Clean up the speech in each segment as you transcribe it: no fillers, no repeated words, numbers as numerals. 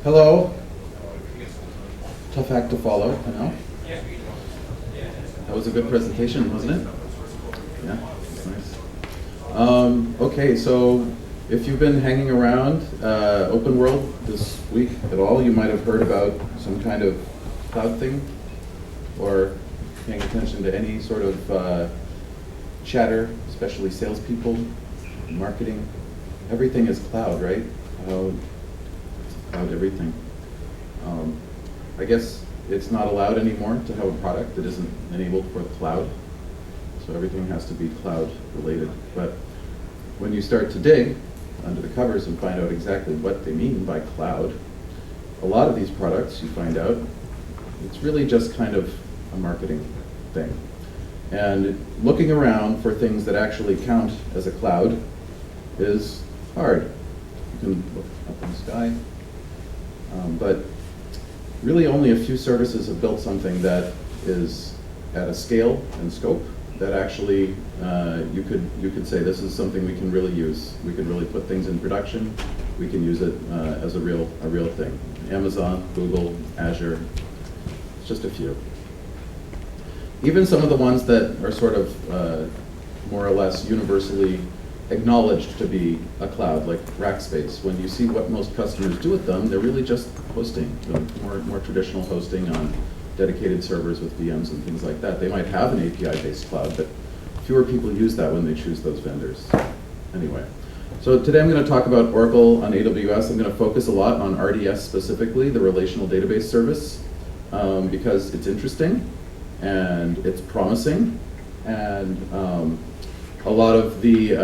Hello. Tough act to follow, I know. That was a good presentation, wasn't it? Yeah, that's nice. Okay, so if you've been hanging around Open World this week at all, you might have heard about some kind of cloud thing, or paying attention to any sort of chatter, especially salespeople, marketing. Everything is cloud, right? Cloud everything. I guess it's not allowed anymore to have a product that isn't enabled for the cloud. So everything has to be cloud related. But when you start to dig under the covers and find out exactly what they mean by cloud, a lot of these products, you find out, it's really just kind of a marketing thing. And looking around for things that actually count as a cloud is hard. You can look up in the sky, but really only a few services have built something that is at a scale and scope that actually you could say this is something we can really use. We can really put things in production. We can use it as a real thing. Amazon, Google, Azure, it's just a few. Even some of the ones that are sort of more or less universally acknowledged to be a cloud, like Rackspace. When you see what most customers do with them, they're really just hosting, more traditional hosting on dedicated servers with VMs and things like that. They might have an API-based cloud, but fewer people use that when they choose those vendors. Anyway, so today I'm going to talk about Oracle on AWS. I'm going to focus a lot on RDS specifically, the relational database service, because it's interesting and it's promising, and a lot of the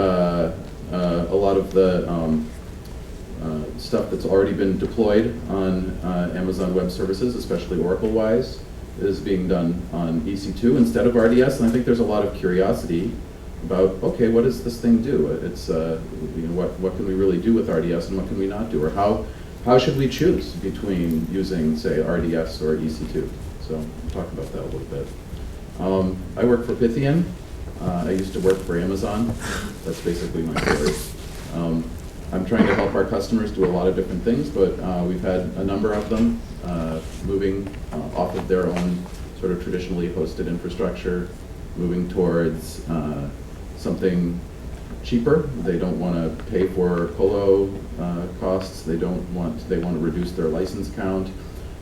stuff that's already been deployed on Amazon Web Services, especially Oracle-wise, is being done on EC2 instead of RDS. And I think there's a lot of curiosity about, okay, what does this thing do? It's what can we really do with RDS and what can we not do, or how should we choose between using, say, RDS or EC2? So we'll talk about that a little bit. I work for Pythian. I used to work for Amazon. That's basically my story. I'm trying to help our customers do a lot of different things, but we've had a number of them moving off of their own sort of traditionally hosted infrastructure, moving towards something cheaper. They don't want to pay for colo costs. They want to reduce their license count.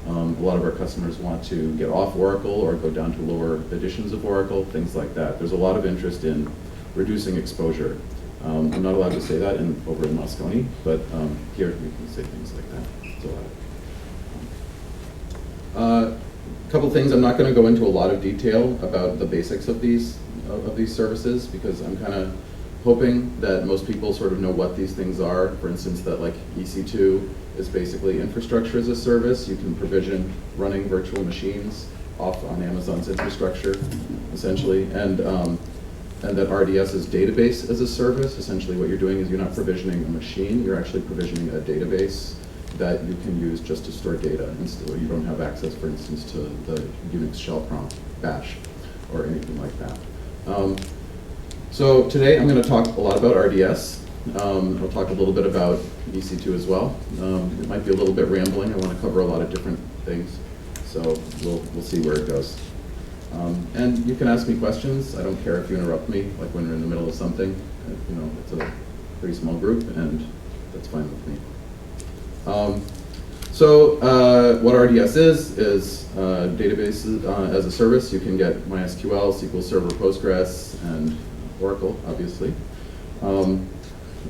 A lot of our customers want to get off Oracle or go down to lower editions of Oracle, things like that. There's a lot of interest in reducing exposure. I'm not allowed to say that over in Moscone, but here we can say things like that. It's allowed. A couple things. I'm not going to go into a lot of detail about the basics of these services, because I'm kind of hoping that most people sort of know what these things are. For instance, that like EC2 is basically infrastructure as a service. You can provision running virtual machines off on Amazon's infrastructure, essentially, and that RDS is database as a service. Essentially, what you're doing is you're not provisioning a machine, you're actually provisioning a database that you can use just to store data. And so you don't have access, for instance, to the Unix shell prompt, bash, or anything like that. So today I'm going to talk a lot about RDS. I'll talk a little bit about EC2 as well. It might be a little bit rambling. I want to cover a lot of different things, so we'll see where it goes. And you can ask me questions. I don't care if you interrupt me, like when we're in the middle of something. It's a pretty small group, and that's fine with me. What RDS is databases as a service. You can get MySQL, SQL Server, Postgres, and Oracle, obviously.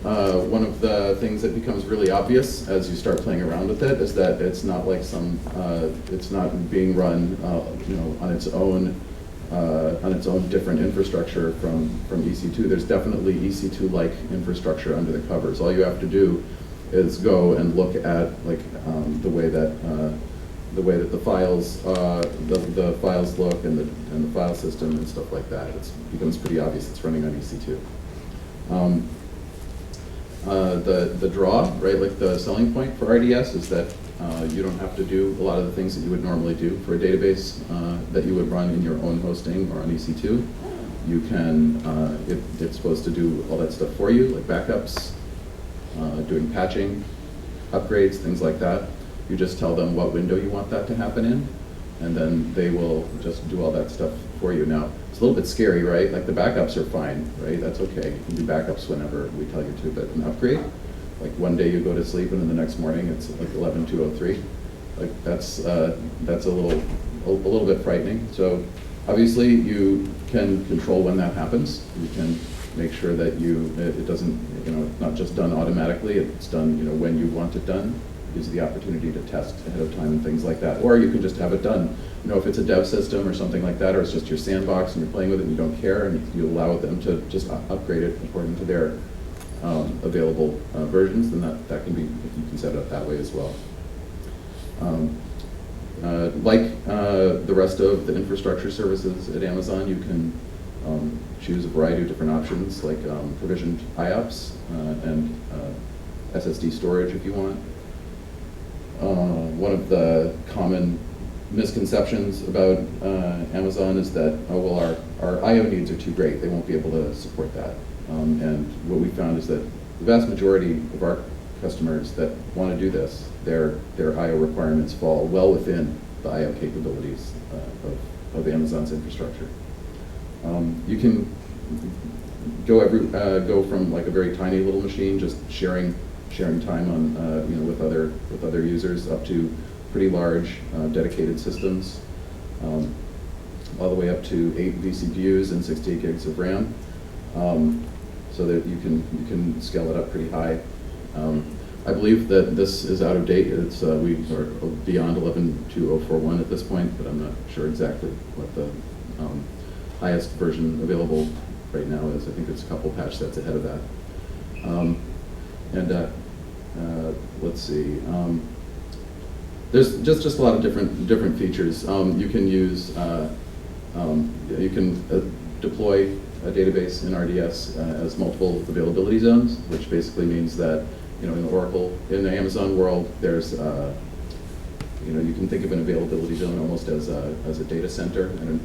One of the things that becomes really obvious as you start playing around with it is that it's not like it's not being run, on its own different infrastructure from EC2. There's definitely EC2-like infrastructure under the covers. All you have to do is go and look at the way that the files look and the file system and stuff like that. It becomes pretty obvious it's running on EC2. The draw, right, like the selling point for RDS is that you don't have to do a lot of the things that you would normally do for a database that you would run in your own hosting or on EC2. You can, it's supposed to do all that stuff for you, like backups, doing patching, upgrades, things like that. You just tell them what window you want that to happen in, and then they will just do all that stuff for you. Now, it's a little bit scary, right? Like the backups are fine, right? That's okay. You can do backups whenever we tell you to, but an upgrade, like one day you go to sleep and then the next morning it's like 11.203. Like that's a little bit frightening. So obviously you can control when that happens. You can make sure that it doesn't, not just done automatically, it's done, when you want it done. Gives you the opportunity to test ahead of time and things like that. Or you can just have it done. If it's a dev system or something like that, or it's just your sandbox and you're playing with it and you don't care, and you allow them to just upgrade it according to their available versions, then that can be, you can set it up that way as well. Like the rest of the infrastructure services at Amazon, you can choose a variety of different options, like provisioned IOPS and SSD storage if you want. One of the common misconceptions about Amazon is that, oh, well, our I/O needs are too great. They won't be able to support that. And what we found is that the vast majority of our customers that want to do this, their I/O requirements fall well within the I/O capabilities of Amazon's infrastructure. You can go from like a very tiny little machine, just sharing time on with other users, up to pretty large dedicated systems, all the way up to 8 vCPUs and 68 gigs of RAM, so that you can scale it up pretty high. I believe that this is out of date. It's we are beyond 11.2041 at this point, but I'm not sure exactly what the highest version available right now is. I think it's a couple patch sets ahead of that. Let's see. There's just a lot of different features. You can use you can deploy a database in RDS as multiple availability zones, which basically means that in the Amazon world, there's you can think of an availability zone almost as a data center, and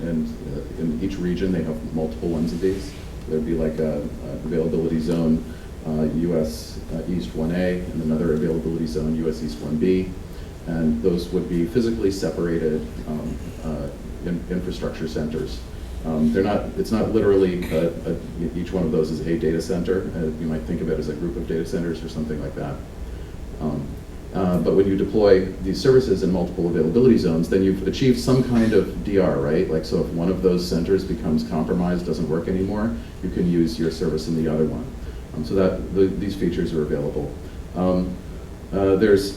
in each region they have multiple ones of these. There'd be like a availability zone US East 1A and another availability zone US East 1B, and those would be physically separated infrastructure centers. It's not literally each one of those is a data center. You might think of it as a group of data centers or something like that. But when you deploy these services in multiple availability zones, then you've achieved some kind of DR, right? Like, so if one of those centers becomes compromised, doesn't work anymore, you can use your service in the other one. So these features are available.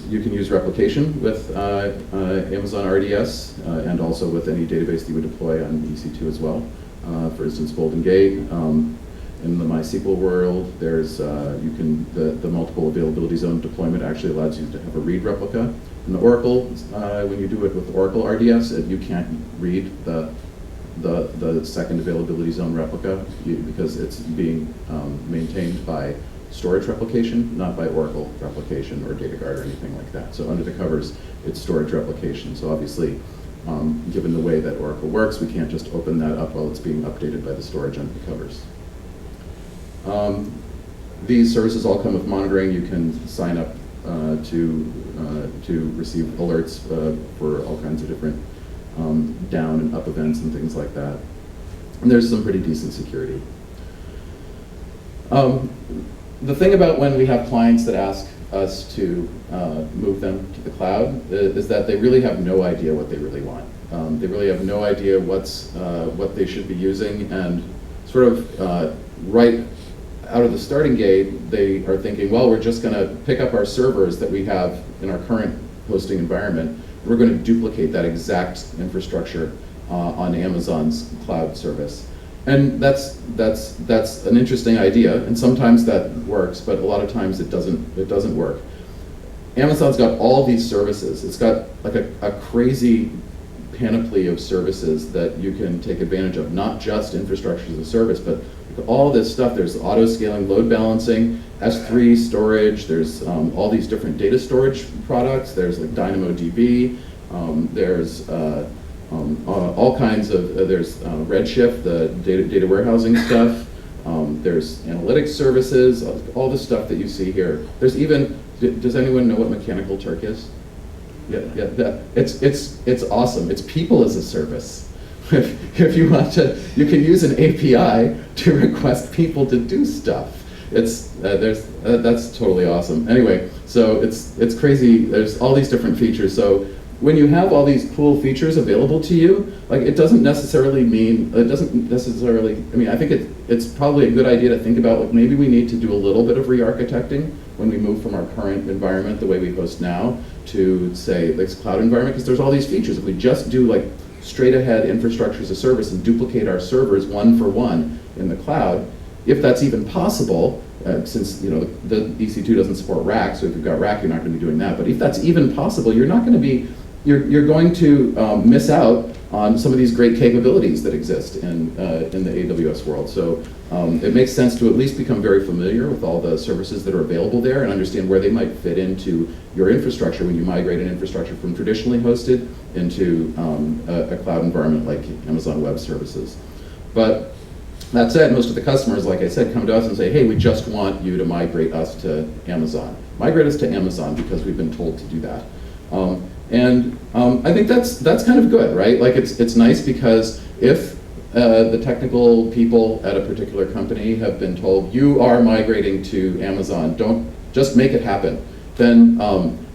You can use replication with Amazon RDS and also with any database that you would deploy on EC2 as well. For instance, Golden Gate. In the MySQL world, there's the multiple availability zone deployment actually allows you to have a read replica. In the Oracle, when you do it with Oracle RDS, you can't read the second availability zone replica because it's being maintained by storage replication, not by Oracle replication or DataGuard or anything like that. So under the covers, it's storage replication. So obviously, given the way that Oracle works, we can't just open that up while it's being updated by the storage under the covers. These services all come with monitoring. You can sign up to receive alerts for all kinds of different down and up events and things like that. And there's some pretty decent security. The thing about when we have clients that ask us to move them to the cloud is that they really have no idea what they really want. They really have no idea what they should be using, and sort of right out of the starting gate, they are thinking, well, we're just going to pick up our servers that we have in our current hosting environment, and we're going to duplicate that exact infrastructure on Amazon's cloud service. And that's an interesting idea, and sometimes that works, but a lot of times it doesn't work. Amazon's got all these services. It's got like a crazy panoply of services that you can take advantage of, not just infrastructure as a service, but all this stuff. There's auto-scaling, load balancing, S3 storage, there's all these different data storage products, there's like DynamoDB, there's all kinds of, there's Redshift, the data warehousing stuff, there's analytics services, all the stuff that you see here. There's even, does anyone know what Mechanical Turk is? It's awesome. It's people as a service. If you want to, you can use an API to request people to do stuff. That's totally awesome. Anyway, so it's crazy. There's all these different features. So when you have all these cool features available to you, like it doesn't necessarily, I mean, I think it's probably a good idea to think about, like, maybe we need to do a little bit of re-architecting when we move from our current environment, the way we host now, to, say, this cloud environment, because there's all these features. If we just do like straight ahead infrastructure as a service and duplicate our servers one for one in the cloud, if that's even possible, since the EC2 doesn't support rack, so if you've got rack, you're not going to be doing that. But if that's even possible, you're not going to be, you're going to miss out on some of these great capabilities that exist in the AWS world. So it makes sense to at least become very familiar with all the services that are available there and understand where they might fit into your infrastructure when you migrate an infrastructure from traditionally hosted into a cloud environment like Amazon Web Services. But that said, most of the customers, like I said, come to us and say, hey, we just want you to migrate us to Amazon. Migrate us to Amazon because we've been told to do that. I think that's kind of good, right? Like it's nice because if the technical people at a particular company have been told, you are migrating to Amazon, don't just make it happen, then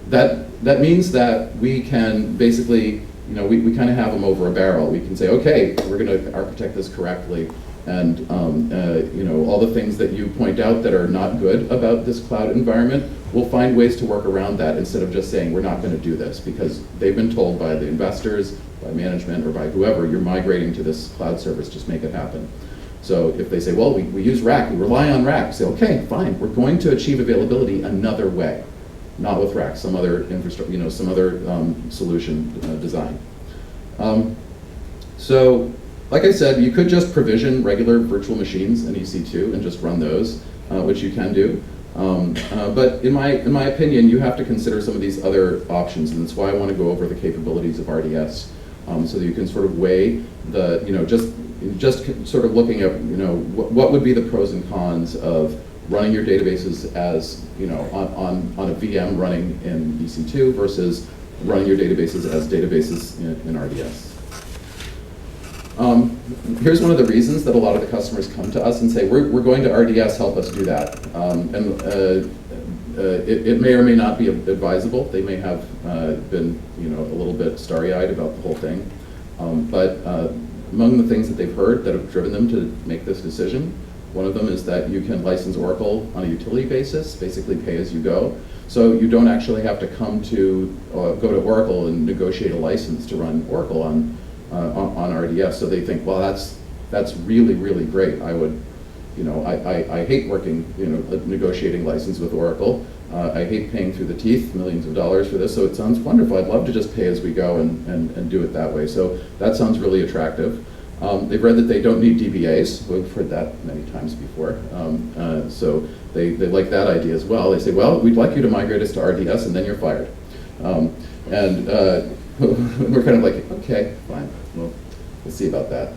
that means that we can basically, we kind of have them over a barrel. We can say, okay, we're going to architect this correctly. And all the things that you point out that are not good about this cloud environment, we'll find ways to work around that instead of just saying we're not going to do this because they've been told by the investors, by management, or by whoever, you're migrating to this cloud service, just make it happen. So if they say, well, we use rack, we rely on rack, we say, okay, fine, we're going to achieve availability another way, not with rack, some other infrastructure, some other solution design. So, like I said, you could just provision regular virtual machines in EC2 and just run those, which you can do. But in my opinion, you have to consider some of these other options, and that's why I want to go over the capabilities of RDS, so that you can sort of weigh the, just sort of looking at, what would be the pros and cons of running your databases as, on a VM running in EC2 versus running your databases as databases in RDS. Here's one of the reasons that a lot of the customers come to us and say, we're going to RDS, help us do that. It may or may not be advisable. They may have been a little bit starry-eyed about the whole thing. But among the things that they've heard that have driven them to make this decision, one of them is that you can license Oracle on a utility basis, basically pay as you go. So you don't actually have to go to Oracle and negotiate a license to run Oracle on RDS. So they think, well, that's really, really great. I would, I hate working, negotiating license with Oracle. I hate paying through the teeth millions of dollars for this, so it sounds wonderful. I'd love to just pay as we go and do it that way. So that sounds really attractive. They've read that they don't need DBAs. We've heard that many times before. So they like that idea as well. They say, well, we'd like you to migrate us to RDS and then you're fired. We're kind of like, okay, fine, well, we'll see about that.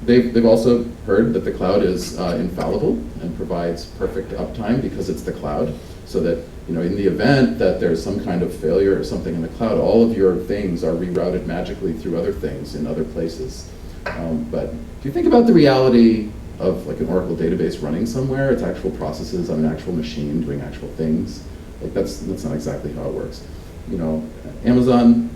They've also heard that the cloud is infallible and provides perfect uptime because it's the cloud, so that in the event that there's some kind of failure or something in the cloud, all of your things are rerouted magically through other things in other places. But if you think about the reality of like an Oracle database running somewhere, it's actual processes on an actual machine doing actual things. Like that's not exactly how it works. Amazon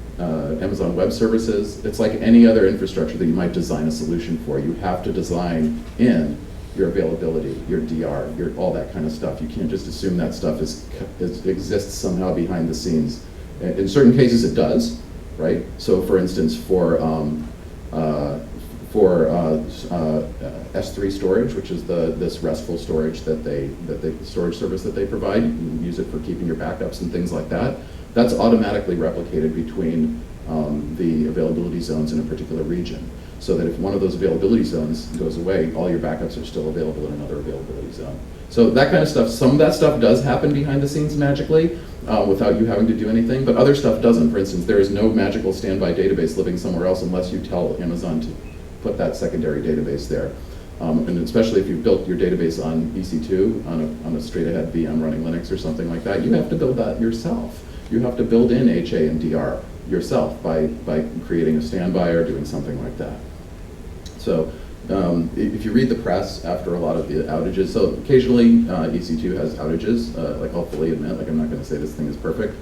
Web Services, it's like any other infrastructure that you might design a solution for. You have to design in your availability, your DR, all that kind of stuff. You can't just assume that stuff exists somehow behind the scenes. In certain cases it does, right? So for instance, for S3 storage, which is this RESTful storage the storage service that they provide, you can use it for keeping your backups and things like that. That's automatically replicated between the availability zones in a particular region, so that if one of those availability zones goes away, all your backups are still available in another availability zone. So that kind of stuff, some of that stuff does happen behind the scenes magically without you having to do anything, but other stuff doesn't. For instance, there is no magical standby database living somewhere else unless you tell Amazon to put that secondary database there. And especially if you've built your database on EC2, on a straight-ahead VM running Linux or something like that, you have to build that yourself. You have to build in HA and DR yourself by creating a standby or doing something like that. So if you read the press after a lot of the outages, so occasionally EC2 has outages, like I'll fully admit, like I'm not going to say this thing is perfect,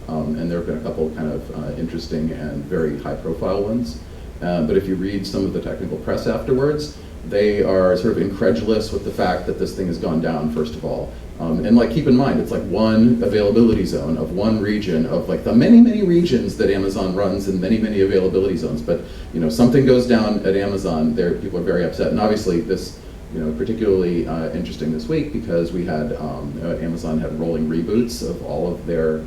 and there have been a couple kind of interesting and very high-profile ones. But if you read some of the technical press afterwards, they are sort of incredulous with the fact that this thing has gone down, first of all. And like, keep in mind, it's like one availability zone of one region of like the many, many regions that Amazon runs and many, many availability zones. But, you know, something goes down at Amazon, people are very upset. And obviously this, you know, particularly interesting this week because we had, Amazon had rolling reboots of all of their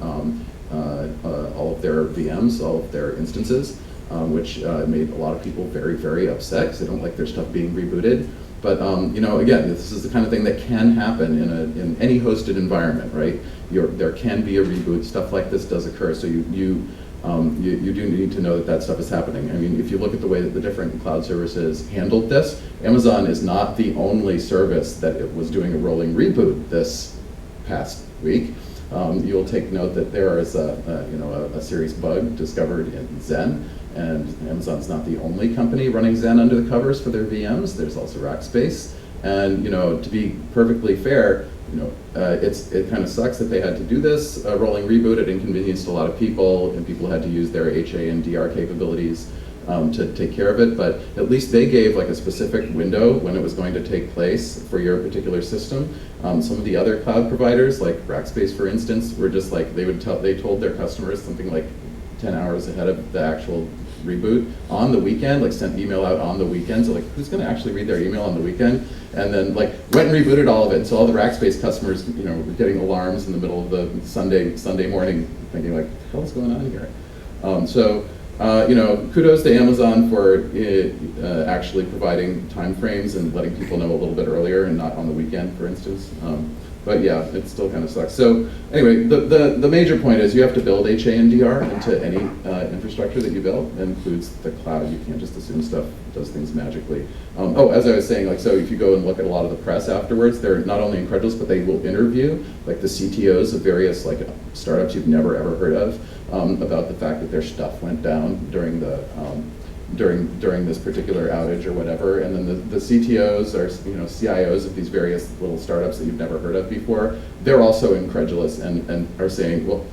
VMs, all of their instances. Which made a lot of people very, very upset because they don't like their stuff being rebooted. But you know, again, this is the kind of thing that can happen in any hosted environment, right? There can be a reboot. Stuff like this does occur, so you do need to know that that stuff is happening. I mean, if you look at the way that the different cloud services handled this, Amazon is not the only service that it was doing a rolling reboot this past week. You'll take note that there is a serious bug discovered in Zen. And Amazon's not the only company running Zen under the covers for their VMs. There's also Rackspace. And you know, to be perfectly fair, you know, it kind of sucks that they had to do this rolling reboot. It inconvenienced a lot of people, and people had to use their HA and DR capabilities to take care of it. But at least they gave like a specific window when it was going to take place for your particular system. Some of the other cloud providers, like Rackspace, for instance, were just like they told their customers something like 10 hours ahead of the actual reboot on the weekend, like sent email out on the weekend. So like, who's going to actually read their email on the weekend? And then like went and rebooted all of it. And so all the Rackspace customers, you know, were getting alarms in the middle of the Sunday morning, thinking like, what the hell is going on here? You know, kudos to Amazon for actually providing timeframes and letting people know a little bit earlier and not on the weekend, for instance. But yeah, it still kind of sucks. So anyway, the major point is you have to build HA and DR into any infrastructure that you build. That includes the cloud. You can't just assume stuff does things magically. As I was saying, like, so if you go and look at a lot of the press afterwards, they're not only incredulous, but they will interview like the CTOs of various like startups you've never ever heard of about the fact that their stuff went down during the during this particular outage or whatever, and then the CTOs or CIOs of these various little startups that you've never heard of before, they're also incredulous and are saying, well,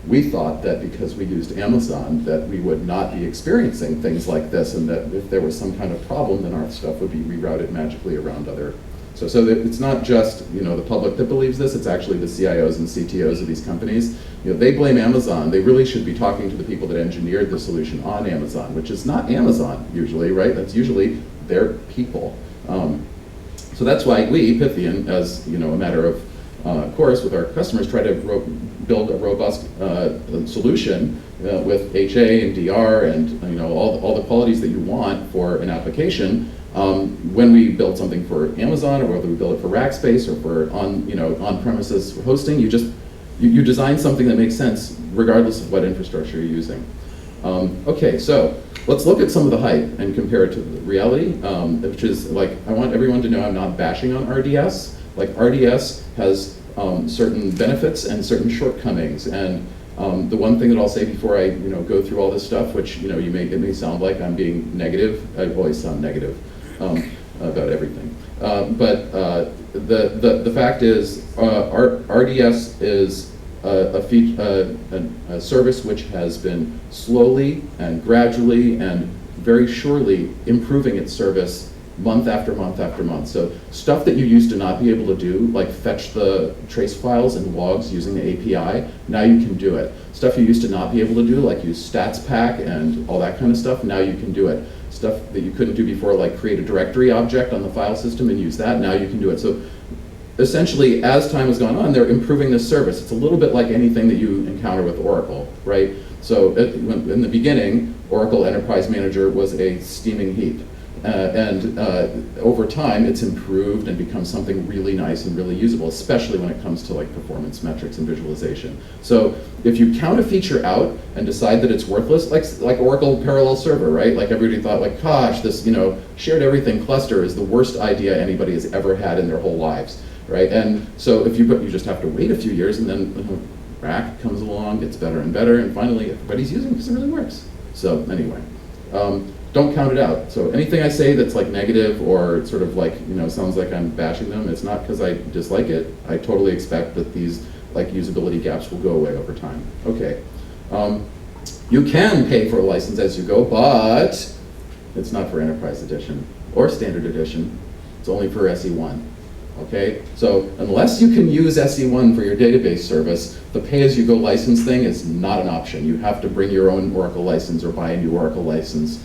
we thought that because we used Amazon that we would not be experiencing things like this, and that if there was some kind of problem, then our stuff would be rerouted magically around other. So that it's not just the public that believes this, it's actually the CIOs and CTOs of these companies. They blame Amazon. They really should be talking to the people that engineered the solution on Amazon, which is not Amazon usually, right? That's usually their people. So that's why we, Pythian, as a matter of course, with our customers, try to build a robust solution with HA and DR and all the qualities that you want for an application. When we build something for Amazon, or whether we build it for Rackspace or for on-premises hosting, you design something that makes sense regardless of what infrastructure you're using. Okay, so let's look at some of the hype and compare it to the reality, which is like, I want everyone to know I'm not bashing on RDS. Like, RDS has certain benefits and certain shortcomings, and the one thing that I'll say before I go through all this stuff, which it may sound like I'm being negative. I always sound negative about everything. But the fact is, RDS is a service which has been slowly and gradually and very surely improving its service month after month after month. So stuff that you used to not be able to do, like fetch the trace files and logs using the API, now you can do it. Stuff you used to not be able to do, like use stats pack and all that kind of stuff, now you can do it. Stuff that you couldn't do before, like create a directory object on the file system and use that, now you can do it. So essentially, as time has gone on, they're improving this service. It's a little bit like anything that you encounter with Oracle, right? So in the beginning, Oracle Enterprise Manager was a steaming heap. Over time, it's improved and become something really nice and really usable, especially when it comes to like performance metrics and visualization. So if you count a feature out and decide that it's worthless, like Oracle Parallel Server, right? Like everybody thought, like, gosh, this shared everything cluster is the worst idea anybody has ever had in their whole lives, right? And so if you just have to wait a few years, and then RAC comes along, gets better and better, and finally everybody's using it because it really works. So anyway. Don't count it out. So anything I say that's like negative or sort of like, sounds like I'm bashing them, it's not because I dislike it. I totally expect that these like usability gaps will go away over time. Okay. You can pay for a license as you go, but it's not for Enterprise Edition or Standard Edition. It's only for SE1. Okay, so unless you can use SE1 for your database service, the pay-as-you-go license thing is not an option. You have to bring your own Oracle license or buy a new Oracle license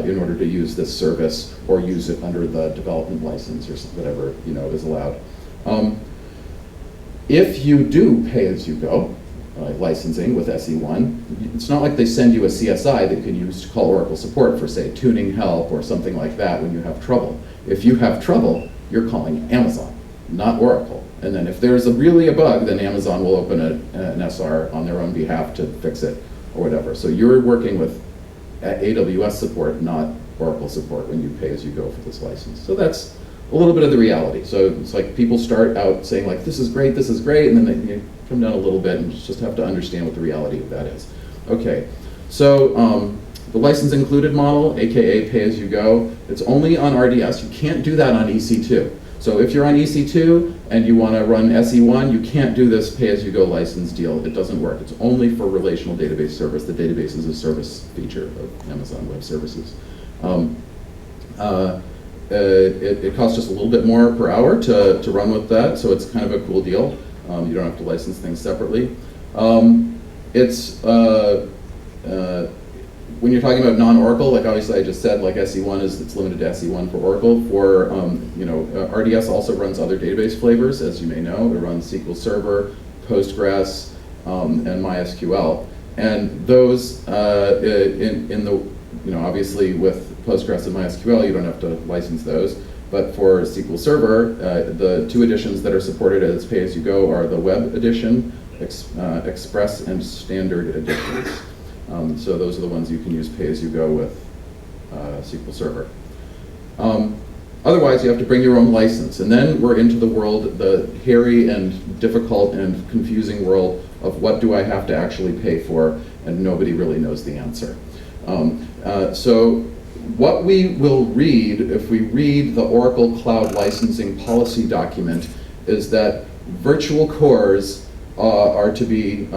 in order to use this service, or use it under the development license or whatever is allowed. If you do pay-as-you-go licensing with SE1, it's not like they send you a CSI that you can use to call Oracle support for, say, tuning help or something like that when you have trouble. If you have trouble, you're calling Amazon, not Oracle. And then if there's really a bug, then Amazon will open an SR on their own behalf to fix it or whatever. So you're working with AWS support, not Oracle support, when you pay as you go for this license. So that's a little bit of the reality. So it's like people start out saying like, this is great, and then they come down a little bit and just have to understand what the reality of that is. Okay, so the license included model, AKA pay as you go, it's only on RDS. You can't do that on EC2. So if you're on EC2 and you want to run SE1, you can't do this pay as you go license deal. It doesn't work. It's only for relational database service. The database is a service feature of Amazon Web Services. It costs just a little bit more per hour to run with that, so it's kind of a cool deal. You don't have to license things separately. When you're talking about non-Oracle, like obviously I just said, like SE1 it's limited to SE1 for Oracle. For RDS also runs other database flavors, as you may know. It runs SQL Server, Postgres, and MySQL. And those obviously with Postgres and MySQL, you don't have to license those. But for SQL Server, the two editions that are supported as pay-as-you-go are the Web Edition, Express, and Standard editions. So those are the ones you can use pay-as-you-go with SQL Server. Otherwise, you have to bring your own license. And then we're into the world, the hairy and difficult and confusing world of what do I have to actually pay for, and nobody really knows the answer. So what we will read, if we read the Oracle Cloud Licensing Policy document, is that virtual cores are to be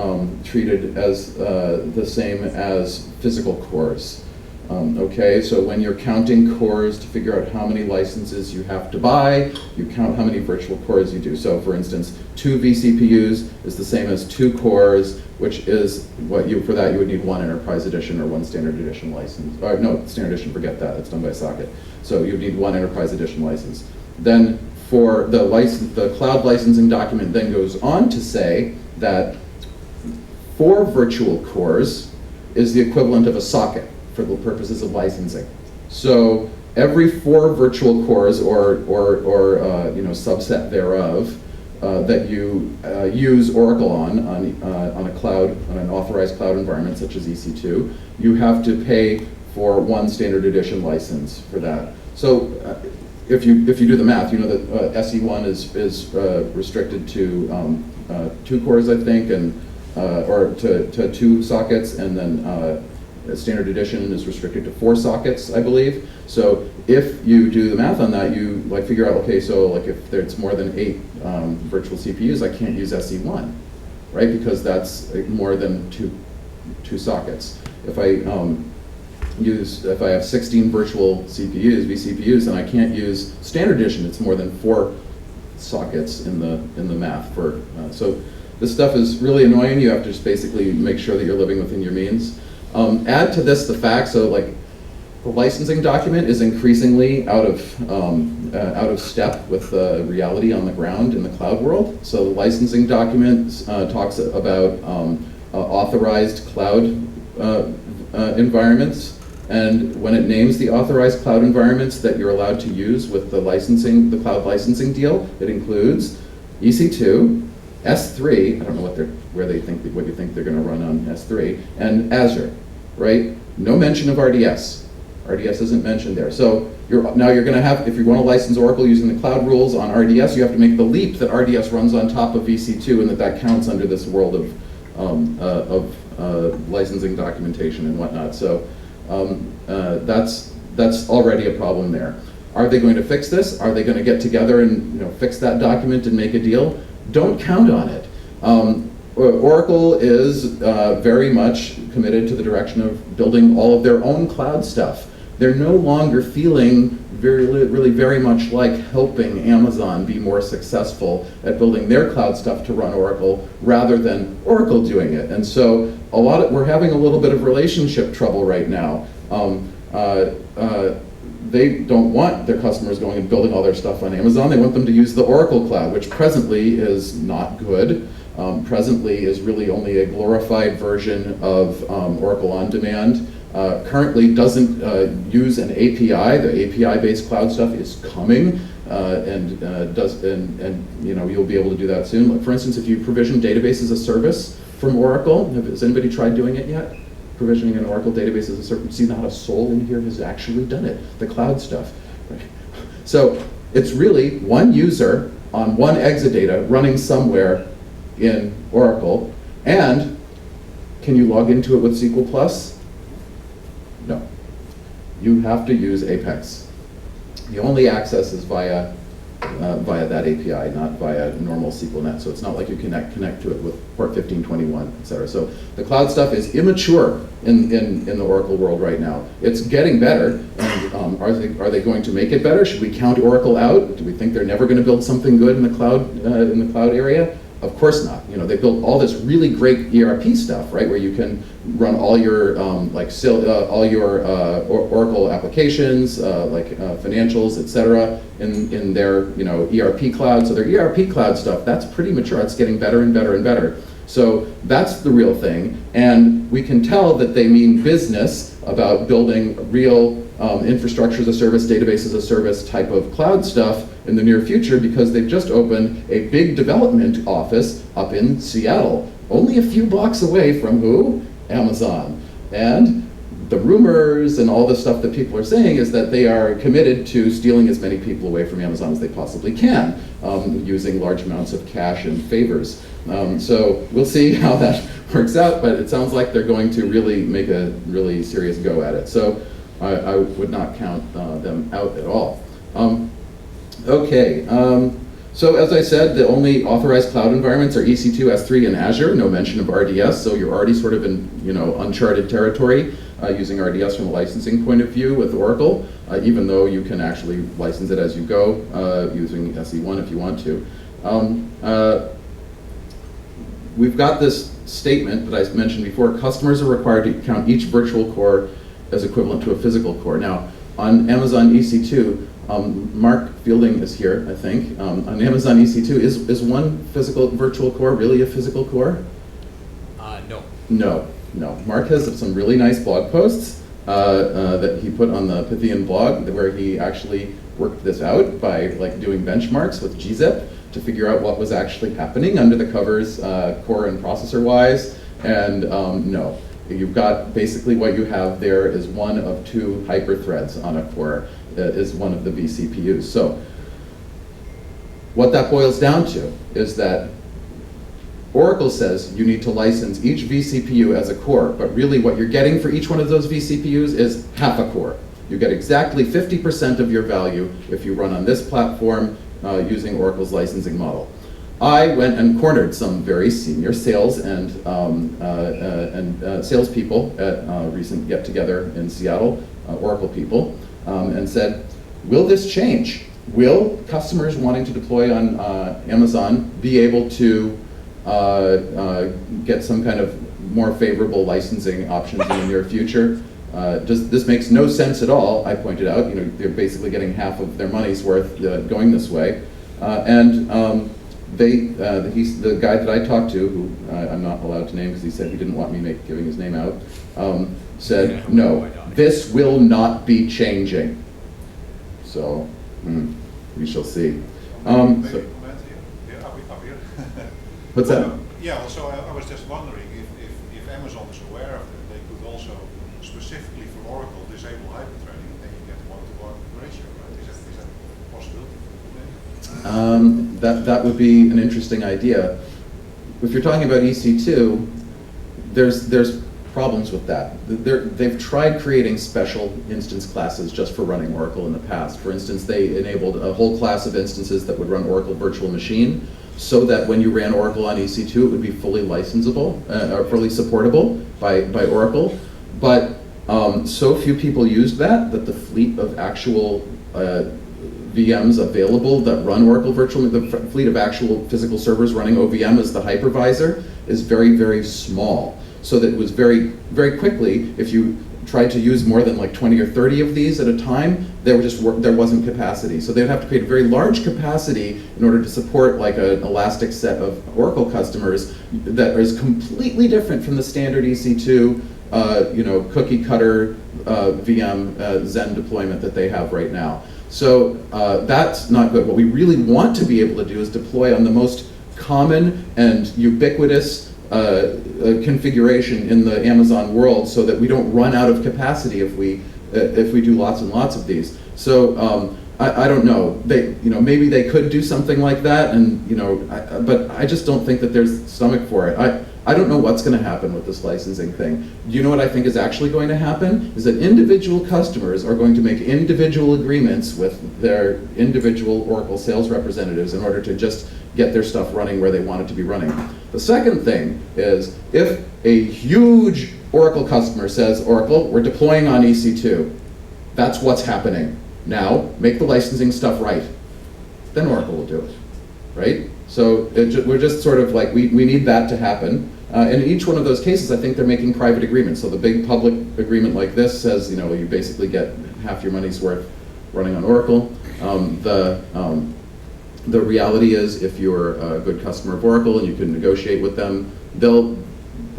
treated as the same as physical cores. Okay, so when you're counting cores to figure out how many licenses you have to buy, you count how many virtual cores you do. So for instance, 2 vCPUs is the same as 2 cores, which is for that you would need 1 Enterprise Edition or 1 Standard Edition license. Or no, Standard Edition, forget that, it's done by socket. So you would need 1 Enterprise Edition license. Then for the cloud licensing document then goes on to say that 4 virtual cores is the equivalent of a socket for the purposes of licensing. So every 4 virtual cores or subset thereof that you use Oracle on a cloud, on an authorized cloud environment such as EC2, you have to pay for 1 Standard Edition license for that. So if you do the math, you know that SE1 is restricted to 2 cores, I think, and or to 2 sockets, and then Standard Edition is restricted to 4 sockets, I believe. So if you do the math on that, you figure out, okay, so if there's more than 8 virtual CPUs, I can't use SE1, right? Because that's more than two sockets. If I have 16 virtual CPUs, vCPUs, then I can't use Standard Edition. It's more than 4 sockets in the math for. So this stuff is really annoying. You have to just basically make sure that you're living within your means. Add to this the fact, so the licensing document is increasingly out of step with the reality on the ground in the cloud world. So the licensing document talks about authorized cloud environments, And when it names the authorized cloud environments that you're allowed to use with the licensing, the cloud licensing deal, it includes EC2, S3, I don't know what you think they're going to run on S3, and Azure, right? No mention of RDS. RDS isn't mentioned there. So now you're going to have, if you want to license Oracle using the cloud rules on RDS, you have to make the leap that RDS runs on top of EC2 and that counts under this world of licensing documentation and whatnot. So that's already a problem there. Are they going to fix this? Are they going to get together and fix that document and make a deal? Don't count on it. Oracle is very much committed to the direction of building all of their own cloud stuff. They're no longer feeling really very much like helping Amazon be more successful at building their cloud stuff to run Oracle rather than Oracle doing it. And so we're having a little bit of relationship trouble right now. They don't want their customers going and building all their stuff on Amazon. They want them to use the Oracle Cloud, which presently is not good. Presently is really only a glorified version of Oracle On Demand. Currently doesn't use an API. The API-based cloud stuff is coming, and you'll be able to do that soon. Like for instance, if you provision database as a service from Oracle, has anybody tried doing it yet? Provisioning an Oracle database as a service. See, not a soul in here has actually done it. The cloud stuff. Right? So it's really one user on one Exadata running somewhere in Oracle, and can you log into it with SQL Plus? No. You have to use Apex. The only access is via that API, not via normal SQLnet. So it's not like you connect to it with port 1521, et cetera. So the cloud stuff is immature in the Oracle world right now. It's getting better, and are they going to make it better? Should we count Oracle out? Do we think they're never going to build something good in the cloud area? Of course not. They built all this really great ERP stuff, right, where you can run all your Oracle applications, financials, etc., in their ERP cloud. So their ERP cloud stuff, that's pretty mature. It's getting better and better and better. So that's the real thing, and we can tell that they mean business about building real infrastructure as a service, database as a service type of cloud stuff in the near future, because they've just opened a big development office up in Seattle, only a few blocks away from who? Amazon. And the rumors and all the stuff that people are saying is that they are committed to stealing as many people away from Amazon as they possibly can, using large amounts of cash and favors. So we'll see how that works out, but it sounds like they're going to really make a really serious go at it. So I would not count them out at all. So as I said, the only authorized cloud environments are EC2, S3, and Azure. No mention of RDS, so you're already sort of in uncharted territory using RDS from a licensing point of view with Oracle, even though you can actually license it as you go using SE1 if you want to. We've got this statement that I mentioned before. Customers are required to count each virtual core as equivalent to a physical core. Now, on Amazon EC2, Mark Fielding is here, I think. On Amazon EC2, is one virtual core really a physical core? No. Mark has some really nice blog posts that he put on the Pythian blog where he actually worked this out by doing benchmarks with gzip to figure out what was actually happening under the covers, core and processor wise, and no. You've got basically what you have there is one of two hyperthreads on a core, is one of the vCPUs. So what that boils down to is that Oracle says you need to license each vCPU as a core, but really what you're getting for each one of those vCPUs is half a core. You get exactly 50% of your value if you run on this platform using Oracle's licensing model. I went and cornered some very senior sales and salespeople at a recent get-together in Seattle, Oracle people, and said, will this change? Will customers wanting to deploy on Amazon be able to get some kind of more favorable licensing options in the near future? This makes no sense at all, I pointed out. They're basically getting half of their money's worth going this way. he's the guy that I talked to, who I'm not allowed to name because he said he didn't want me giving his name out, said, no, this will not be changing. So, we shall see. Comment here? Yeah, up here. What's that? Yeah, also I was just wondering if Amazon is aware of that, they could also specifically for Oracle disable hyperthreading, and then you get one-to-one ratio, right? Is that a possibility? That would be an interesting idea. If you're talking about EC2, there's problems with that. They've tried creating special instance classes just for running Oracle in the past. For instance, they enabled a whole class of instances that would run Oracle Virtual Machine, so that when you ran Oracle on EC2, it would be fully licensable, or fully supportable by Oracle. But so few people used that the fleet of actual VMs available that run Oracle Virtual, the fleet of actual physical servers running OVM as the hypervisor is very, very small. So that it was very, very quickly, if you tried to use more than like 20 or 30 of these at a time, there wasn't capacity. So they'd have to create a very large capacity in order to support like an elastic set of Oracle customers that is completely different from the standard EC2 cookie cutter VM Zen deployment that they have right now. So that's not good. What we really want to be able to do is deploy on the most common and ubiquitous configuration in the Amazon world, so that we don't run out of capacity if we do lots and lots of these. So I don't know. Maybe they could do something like that, and but I just don't think that there's stomach for it. I don't know what's going to happen with this licensing thing. Do you know what I think is actually going to happen? Is that individual customers are going to make individual agreements with their individual Oracle sales representatives in order to just get their stuff running where they want it to be running. The second thing is, if a huge Oracle customer says, Oracle, we're deploying on EC2, that's what's happening. Now, make the licensing stuff right. Then Oracle will do it, right? So we're just sort of like, we need that to happen. And in each one of those cases, I think they're making private agreements. So the big public agreement like this says, you basically get half your money's worth running on Oracle. The reality is, if you're a good customer of Oracle and you can negotiate with them,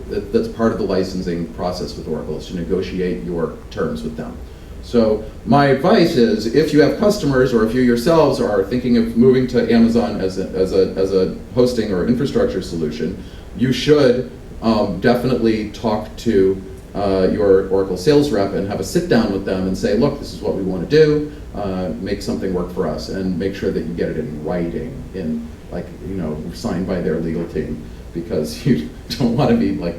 that's part of the licensing process with Oracle, is to negotiate your terms with them. So my advice is, if you have customers, or if you yourselves are thinking of moving to Amazon as a hosting or infrastructure solution, you should definitely talk to your Oracle sales rep and have a sit down with them and say, look, this is what we want to do, make something work for us, and make sure that you get it in writing, signed by their legal team, because you don't want to be like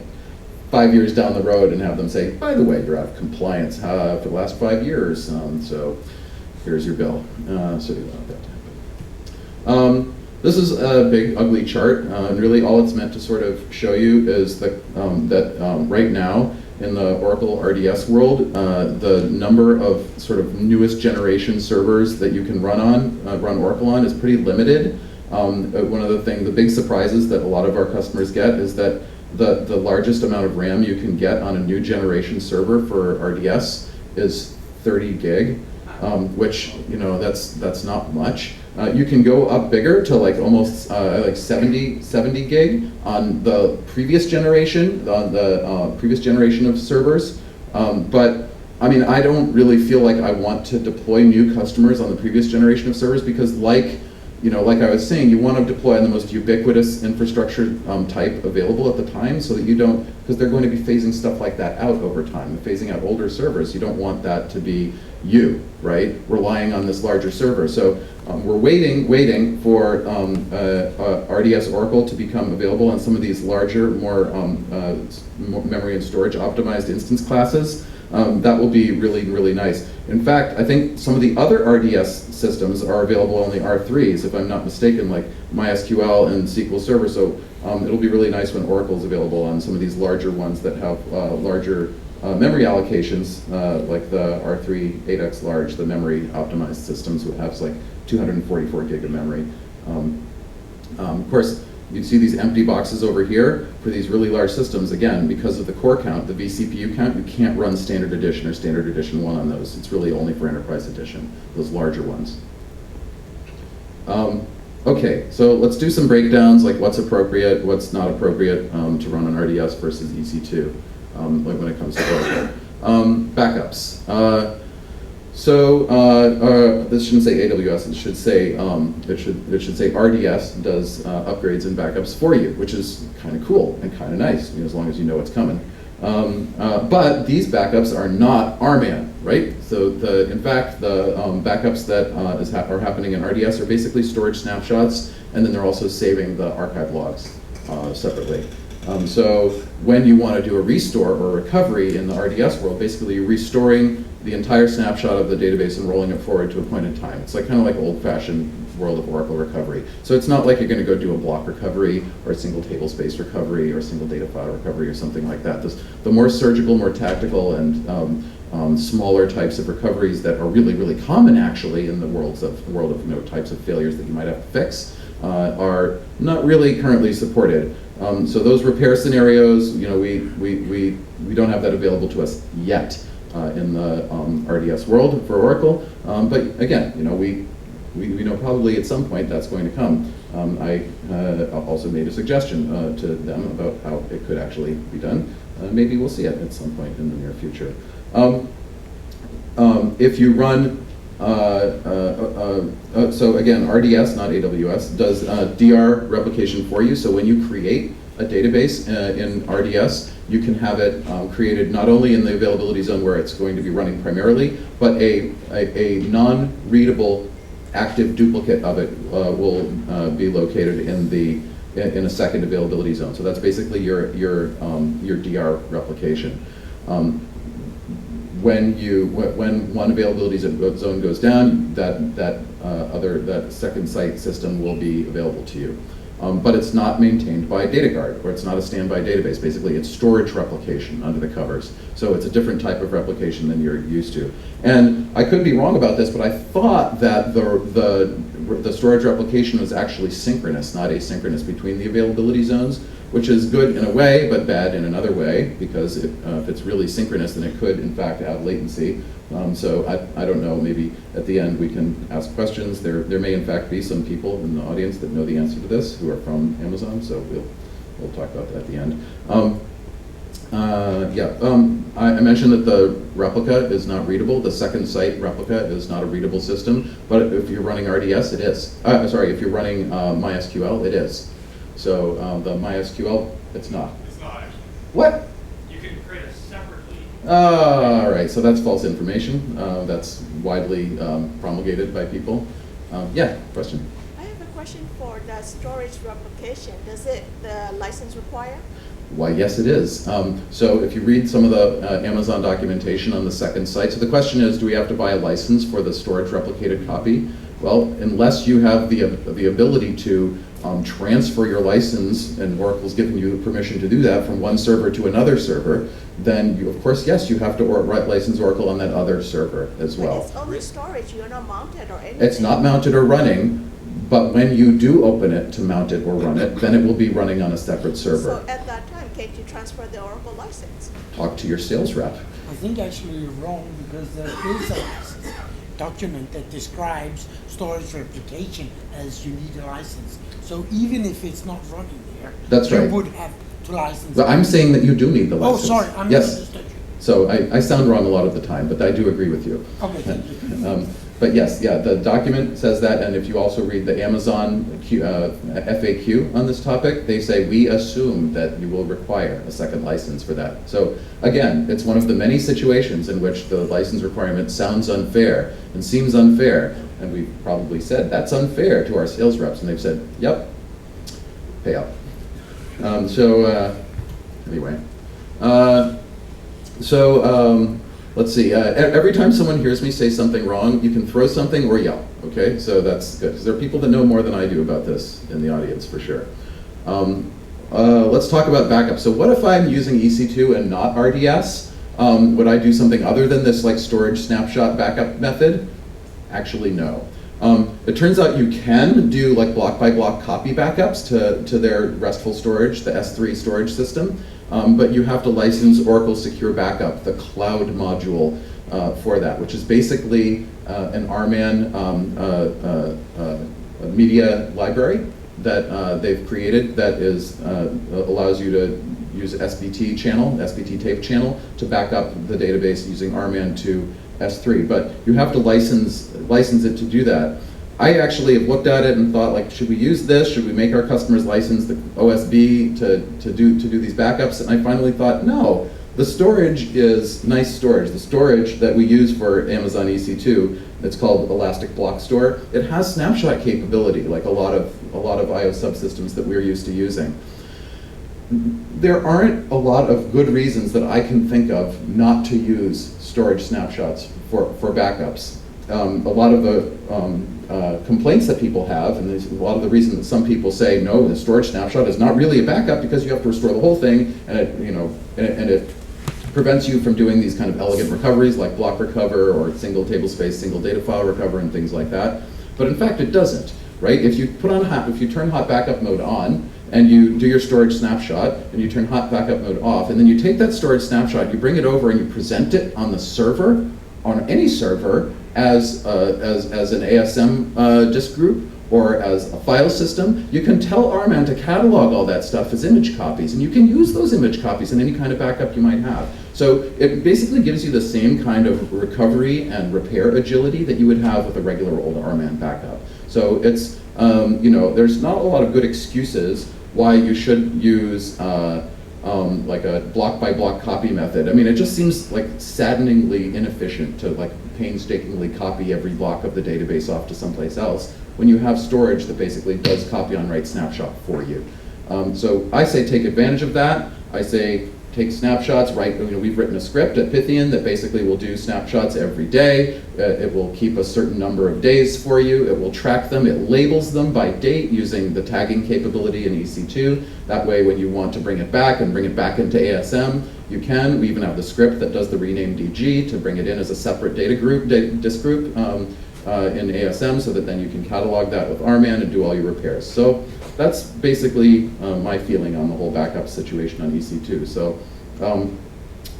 5 years down the road and have them say, by the way, you're out of compliance for the last 5 years, so here's your bill. So you don't want that to happen. This is a big, ugly chart, and really all it's meant to sort of show you is that right now, in the Oracle RDS world, the number of sort of newest generation servers that you can run Oracle on is pretty limited. One of the big surprises that a lot of our customers get is that the largest amount of RAM you can get on a new generation server for RDS is 30 gig, which that's not much. You can go up bigger to like almost like 70 gig on the previous generation, of servers. But I mean, I don't really feel like I want to deploy new customers on the previous generation of servers, because like I was saying, you want to deploy on the most ubiquitous infrastructure type available at the time, so that you don't, because they're going to be phasing stuff like that out over time, phasing out older servers. You don't want that to be you, right? Relying on this larger server. So we're waiting for RDS Oracle to become available on some of these larger, more memory and storage optimized instance classes. That will be really, really nice. In fact, I think some of the other RDS systems are available on the R3s, if I'm not mistaken, like MySQL and SQL Server. So it'll be really nice when Oracle is available on some of these larger ones that have larger memory allocations, like the R3 8X large, the memory optimized systems, would have like 244 gig of memory. Of course, you see these empty boxes over here for these really large systems. Again, because of the core count, the vCPU count, you can't run Standard Edition or Standard Edition 1 on those. It's really only for Enterprise Edition, those larger ones. Okay, so let's do some breakdowns, like what's appropriate, what's not appropriate to run on RDS versus EC2, like when it comes to Oracle. Backups. This shouldn't say AWS. It should say RDS does upgrades and backups for you, which is kind of cool and kind of nice, as long as you know what's coming. But these backups are not RMAN, right? So in fact, the backups that are happening in RDS are basically storage snapshots, and then they're also saving the archive logs separately. So when you want to do a restore or recovery in the RDS world, basically you're restoring the entire snapshot of the database and rolling it forward to a point in time. It's kind of like old-fashioned world of Oracle recovery. So it's not like you're going to go do a block recovery or a single table space recovery or a single data file recovery or something like that. The more surgical, more tactical, and smaller types of recoveries that are really, really common actually in the world of types of failures that you might have to fix are not really currently supported. So those repair scenarios, we don't have that available to us yet in the RDS world for Oracle. But again, we know probably at some point that's going to come. I also made a suggestion to them about how it could actually be done. Maybe we'll see it at some point in the near future. If you run, so again, RDS, not AWS, does DR replication for you. So when you create a database in RDS, you can have it created not only in the availability zone where it's going to be running primarily, but a non-readable active duplicate of it will be located in a second availability zone. So that's basically your DR replication. When one availability zone goes down, that second site system will be available to you. But it's not maintained by DataGuard, or it's not a standby database. Basically, it's storage replication under the covers. So it's a different type of replication than you're used to. And I could be wrong about this, but I thought that the storage replication was actually synchronous, not asynchronous between the availability zones, which is good in a way, but bad in another way, because if it's really synchronous, then it could, in fact, add latency. So I don't know, maybe at the end we can ask questions. There may, in fact, be some people in the audience that know the answer to this who are from Amazon, so we'll talk about that at the end. I mentioned that the replica is not readable. The second site replica is not a readable system, but if you're running RDS, it is. If you're running MySQL, it is. So the MySQL, it's not. It's not actually. What? You can create a separately. All right, so that's false information. That's widely promulgated by people. Yeah, question? I have a question for the storage replication. Does the license require? Why, yes, it is. So if you read some of the Amazon documentation on the second site, so the question is, do we have to buy a license for the storage replicated copy? Well, unless you have the ability to transfer your license, and Oracle's given you permission to do that from one server to another server, then you, of course, yes, you have to license Oracle on that other server as well. But it's only storage, you're not mounted or anything. It's not mounted or running, but when you do open it to mount it or run it, then it will be running on a separate server. So at that time, can't you transfer the Oracle license? Talk to your sales rep. I think actually you're wrong, because there is a license document that describes storage replication as you need a license. So even if it's not running there, That's you right. would have to license. But I'm saying that you do need the Oh, license. sorry, I Yes. misunderstood you. So I sound wrong a lot of the time, but I do agree with you. Okay, thank you. But yes, yeah, the document says that, and if you also read the Amazon FAQ on this topic, they say we assume that you will require a second license for that. So again, it's one of the many situations in which the license requirement sounds unfair and seems unfair, and we've probably said that's unfair to our sales reps, and they've said, yep, pay up. Anyway. Let's see, every time someone hears me say something wrong, you can throw something or yell, okay? So that's good, because there are people that know more than I do about this in the audience, for sure. Let's talk about backup. So what if I'm using EC2 and not RDS? Would I do something other than this like storage snapshot backup method? Actually, no. It turns out you can do like block by block copy backups to their RESTful storage, the S3 storage system. But you have to license Oracle Secure Backup, the cloud module for that, which is basically an RMAN media library that they've created that is allows you to use SBT tape channel to back up the database using RMAN to S3. But you have to license it to do that. I actually have looked at it and thought, like, should we use this? Should we make our customers license the OSB to do these backups? And I finally thought, no. The storage is nice storage. The storage that we use for Amazon EC2, it's called Elastic Block Store. It has snapshot capability, like a lot of I/O subsystems that we're used to using. There aren't a lot of good reasons that I can think of not to use storage snapshots for backups. A lot of the complaints that people have, and there's a lot of the reason that some people say, no, the storage snapshot is not really a backup because you have to restore the whole thing, and it prevents you from doing these kind of elegant recoveries like block recover or single tablespace, single data file recover and things like that. But in fact, it doesn't, right? If you turn hot backup mode on and you do your storage snapshot and you turn hot backup mode off, and then you take that storage snapshot, you bring it over and you present it on the server, on any server, as an ASM disk group or as a file system, you can tell RMAN to catalog all that stuff as image copies, and you can use those image copies in any kind of backup you might have. So it basically gives you the same kind of recovery and repair agility that you would have with a regular old RMAN backup. So it's, there's not a lot of good excuses why you should use like a block by block copy method. I mean, it just seems like saddeningly inefficient to like painstakingly copy every block of the database off to someplace else when you have storage that basically does copy on write snapshot for you. So I say take advantage of that. I say take snapshots, we've written a script at Pythian that basically will do snapshots every day. It will keep a certain number of days for you. It will track them. It labels them by date using the tagging capability in EC2. That way when you want to bring it back and bring it back into ASM, you can. We even have the script that does the rename DG to bring it in as a separate disk group in ASM, so that then you can catalog that with RMAN and do all your repairs. So that's basically my feeling on the whole backup situation on EC2. So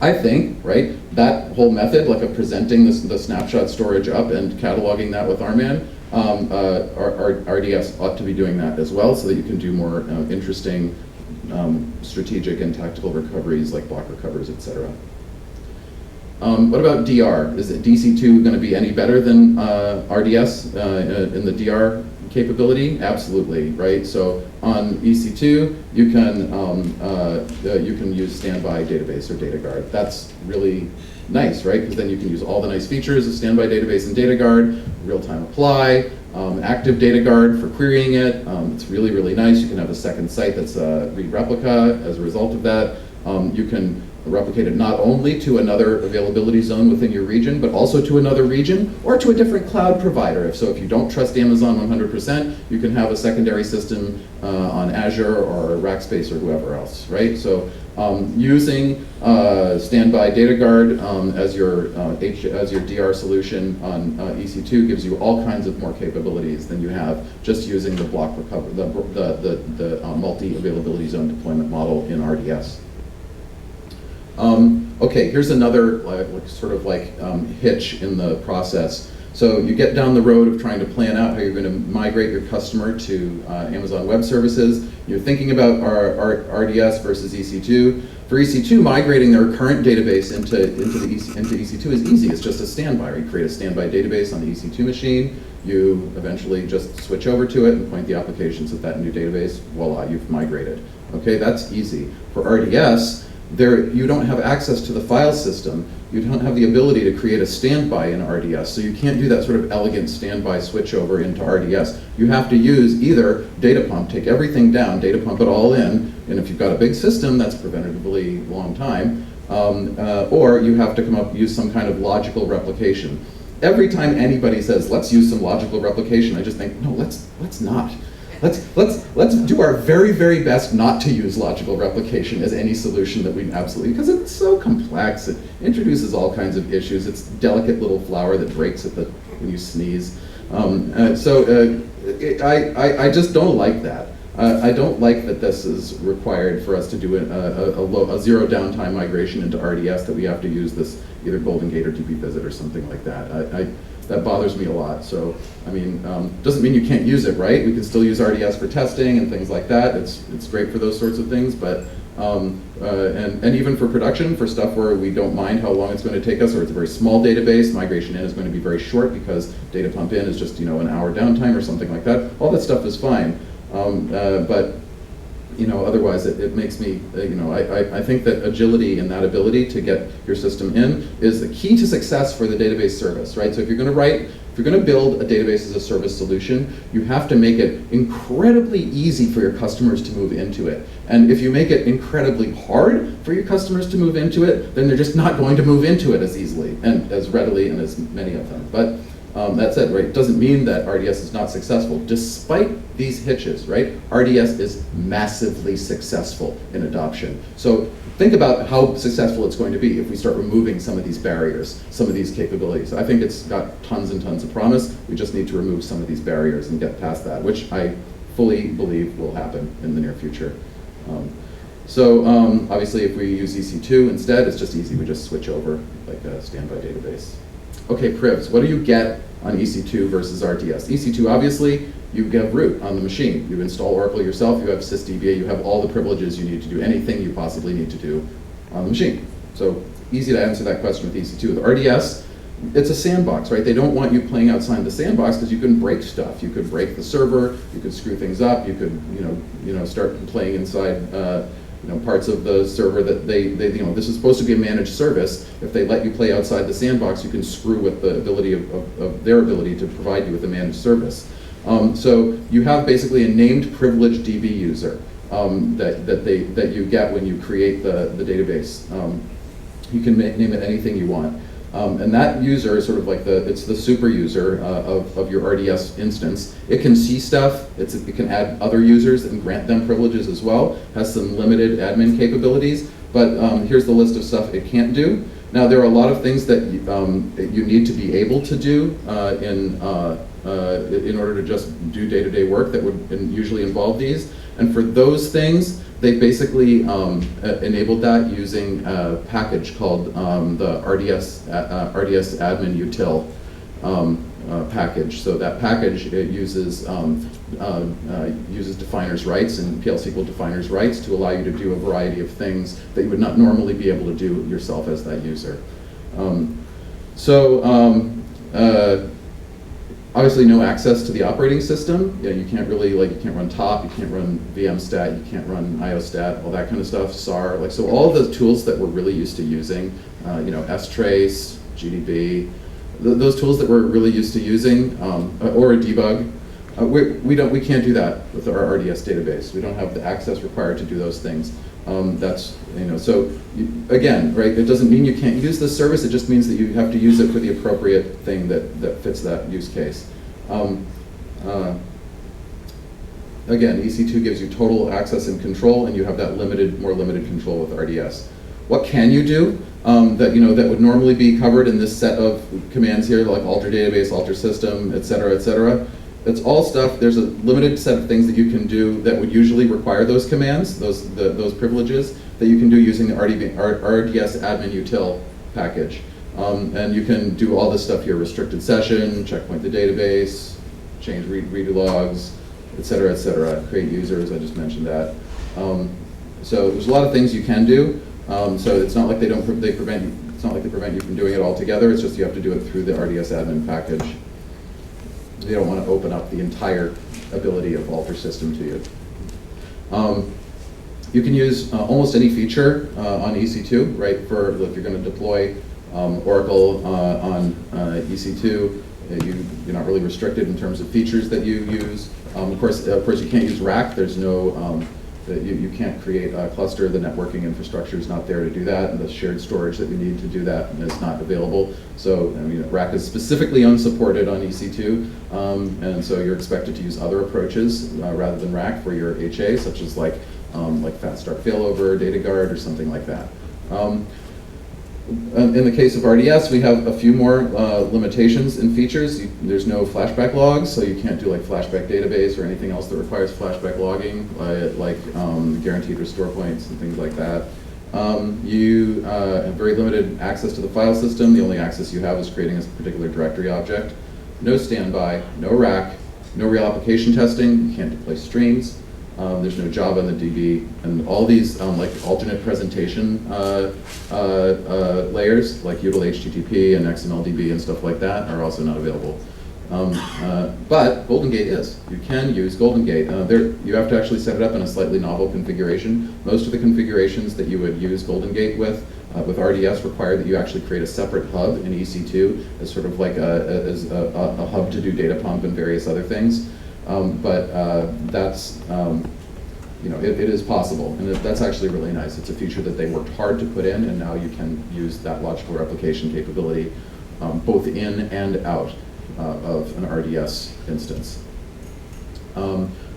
I think, right, that whole method, like of presenting the snapshot storage up and cataloging that with RMAN, RDS ought to be doing that as well, so that you can do more interesting strategic and tactical recoveries like block recovers, etc. What about DR? Is it DC2 going to be any better than RDS in the DR capability? Absolutely, right? So on EC2, you can use standby database or data guard. That's really nice, right? Because then you can use all the nice features of standby database and data guard, real-time apply, active data guard for querying it. It's really, really nice. You can have a second site that's a read replica as a result of that. You can replicate it not only to another availability zone within your region, but also to another region or to a different cloud provider. If you don't trust Amazon 100%, you can have a secondary system on Azure or Rackspace or whoever else, right? So using standby data guard as your DR solution on EC2 gives you all kinds of more capabilities than you have just using the block recovery, the multi-availability zone deployment model in RDS. Okay, here's another hitch in the process. So you get down the road of trying to plan out how you're going to migrate your customer to Amazon Web Services. You're thinking about RDS versus EC2. For EC2, migrating their current database into EC2 is easy. It's just a standby. You create a standby database on the EC2 machine. You eventually just switch over to it and point the applications at that new database. Voila, you've migrated. Okay, that's easy. For RDS, you don't have access to the file system. You don't have the ability to create a standby in RDS, so you can't do that sort of elegant standby switchover into RDS. You have to use either data pump, take everything down, data pump it all in, and if you've got a big system, that's preventatively long time, or you have to use some kind of logical replication. Every time anybody says, let's use some logical replication, I just think, no, let's not. Let's do our very, very best not to use logical replication as any solution that we absolutely, because it's so complex. It introduces all kinds of issues. It's a delicate little flower that breaks when you sneeze. I just don't like that. I don't like that this is required for us to do a zero downtime migration into RDS, that we have to use this either Golden Gate or DB Visit or something like that. that bothers me a lot. So, I mean, doesn't mean you can't use it, right? We can still use RDS for testing and things like that. It's great for those sorts of things, but and even for production, for stuff where we don't mind how long it's going to take us, or it's a very small database, migration in is going to be very short because data pump in is just, you know, an hour downtime or something like that. All that stuff is fine, but you know, otherwise it makes me, you know, I think that agility and that ability to get your system in is the key to success for the database service, right? So if you're going to build a database as a service solution, you have to make it incredibly easy for your customers to move into it. And if you make it incredibly hard for your customers to move into it, then they're just not going to move into it as easily and as readily and as many of them. But that said, right, it doesn't mean that RDS is not successful. Despite these hitches, right, RDS is massively successful in adoption. So think about how successful it's going to be if we start removing some of these barriers, some of these capabilities. I think it's got tons and tons of promise. We just need to remove some of these barriers and get past that, which I fully believe will happen in the near future. Obviously, if we use EC2 instead, it's just easy. We just switch over like a standby database. Okay, privs, what do you get on EC2 versus RDS? EC2, obviously, you get root on the machine. You install Oracle yourself, you have sysdba, you have all the privileges you need to do anything you possibly need to do on the machine. So easy to answer that question with EC2. With RDS, it's a sandbox, right? They don't want you playing outside the sandbox because you can break stuff. You could break the server, you could screw things up, you could, start playing inside parts of the server that this is supposed to be a managed service. If they let you play outside the sandbox, you can screw with the ability of their ability to provide you with a managed service. So you have basically a named privileged DB user that you get when you create the database. You can name it anything you want. And that user is sort of like it's the super user of your RDS instance. It can see stuff, it can add other users and grant them privileges as well, has some limited admin capabilities, but here's the list of stuff it can't do. Now there are a lot of things that you need to be able to do in order to just do day-to-day work that would usually involve these, and for those things, they basically enabled that using a package called the RDS admin util package. So that package uses definers rights and PL SQL definers rights to allow you to do a variety of things that you would not normally be able to do yourself as that user. Obviously, no access to the operating system. You can't really, you can't run top, you can't run vmstat, you can't run iostat, all that kind of stuff, SAR. So all of the tools that we're really used to using, strace, GDB, those tools that we're really used to using, or a debug, we can't do that with our RDS database. We don't have the access required to do those things. Again, right, it doesn't mean you can't use this service, it just means that you have to use it for the appropriate thing that fits that use case. Again, EC2 gives you total access and control, and you have that more limited control with RDS. What can you do that would normally be covered in this set of commands here, like alter database, alter system, et cetera, et cetera? It's all stuff. There's a limited set of things that you can do that would usually require those commands, those privileges, that you can do using the RDS admin util package. And you can do all this stuff here: restricted session, checkpoint the database, change redo logs, et cetera, create users. I just mentioned that. So there's a lot of things you can do. So it's not like they prevent you. It's not like they prevent you from doing it altogether. It's just you have to do it through the RDS admin package. They don't want to open up the entire ability of alter system to you. You can use almost any feature on EC2, right? If you're going to deploy Oracle on EC2, you're not really restricted in terms of features that you use. Of course, you can't use rack. There's no you can't create a cluster. The networking infrastructure is not there to do that, and the shared storage that you need to do that is not available. So rack is specifically unsupported on EC2, and so you're expected to use other approaches rather than rack for your HA, such as like fast start failover, data guard, or something like that. In the case of RDS, we have a few more limitations and features. There's no flashback logs, so you can't do like flashback database or anything else that requires flashback logging, like guaranteed restore points and things like that. You have very limited access to the file system. The only access you have is creating a particular directory object. No standby, no rack, no real application testing. You can't deploy streams. There's no Java in the DB, and all these like alternate presentation layers, like otw14 and XMLDB and stuff like that, are also not available. But Golden Gate is. You can use Golden Gate. You have to actually set it up in a slightly novel configuration. Most of the configurations that you would use Golden Gate with RDS require that you actually create a separate hub in EC2 as sort of like a hub to do data pump and various other things. That's, it is possible, and that's actually really nice. It's a feature that they worked hard to put in, and now you can use that logical replication capability both in and out of an RDS instance.